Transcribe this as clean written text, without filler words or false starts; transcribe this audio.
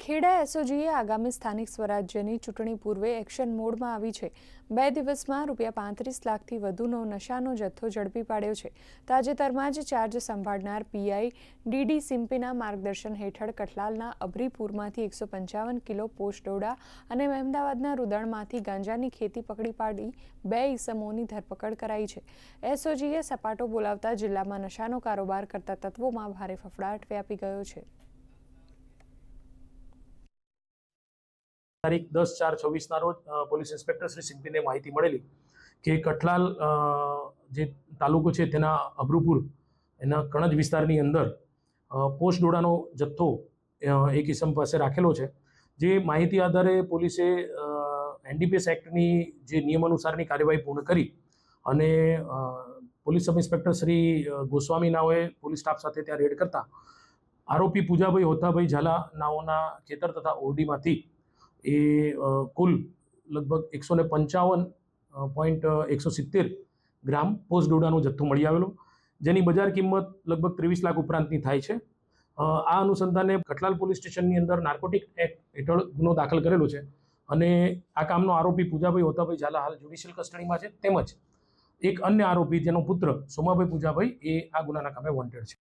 ખેડા એસઓજીએ આગામી સ્થાનિક સ્વરાજ્યની ચૂંટણી પૂર્વે એક્શન મોડમાં આવી છે। 2 દિવસમાં ₹35 લાખથી વધુનો નશાનો જથ્થો ઝડપી પાડ્યો છે। તાજેતરમાં જ ચાર્જ સંભાળનાર પીઆઈ ડીડી સિમ્પીના માર્ગદર્શન હેઠળ કઠલાલના અભરીપુરમાંથી 155 કિલો પોસ્ટડોડા અને મહેમદાવાદના રૂદણમાંથી ગાંજાની ખેતી પકડી પાડી 2 ઈસમોની ધરપકડ કરાઈ છે। એસઓજીએ સપાટો બોલાવતા જિલ્લામાં નશાનો કારોબાર કરતા તત્વોમાં ભારે ફફડાટ વ્યાપી ગયો છે। તારીખ 10/4/24 રોજ પોલીસ ઇન્સ્પેક્ટર શ્રી સિમ્પીને માહિતી મળેલી કે કઠલાલ જે તાલુકો છે તેના અભરૂપુર એના કણજ વિસ્તારની અંદર પોસ્ટ ડોડાનો જથ્થો એક ઇસમ પાસે રાખેલો છે। જે માહિતી આધારે પોલીસે એનડીપીએસ એક્ટની જે નિયમ અનુસારની કાર્યવાહી પૂર્ણ કરી અને police sub inspector Shri Goswami નાઓએ પોલીસ સ્ટાફ સાથે ત્યાં રેડ કરતા આરોપી પૂજાભાઈ હોતાભાઈ ઝાલા નાઓના ખેતર તથા ઓરડીમાંથી એ કુલ લગભગ 155.170 ગ્રામ પોસ્ટ ડોડાનો જથ્થો મળી આવેલો, જેની બજાર કિંમત લગભગ 23 લાખ ઉપરાંતની થાય છે। આ અનુસંધાને કઠલાલ પોલીસ સ્ટેશનની અંદર નાર્કોટિક એક્ટ હેઠળ ગુનો દાખલ કરેલો છે અને આ કામનો આરોપી પૂજાભાઈ હોતાભાઈ ઝાલા હાલ જ્યુડિશિયલ કસ્ટડીમાં છે, તેમજ એક અન્ય આરોપી જેનો પુત્ર સોમાભાઈ પૂજાભાઈ એ આ ગુનાના કામે વોન્ટેડ છે।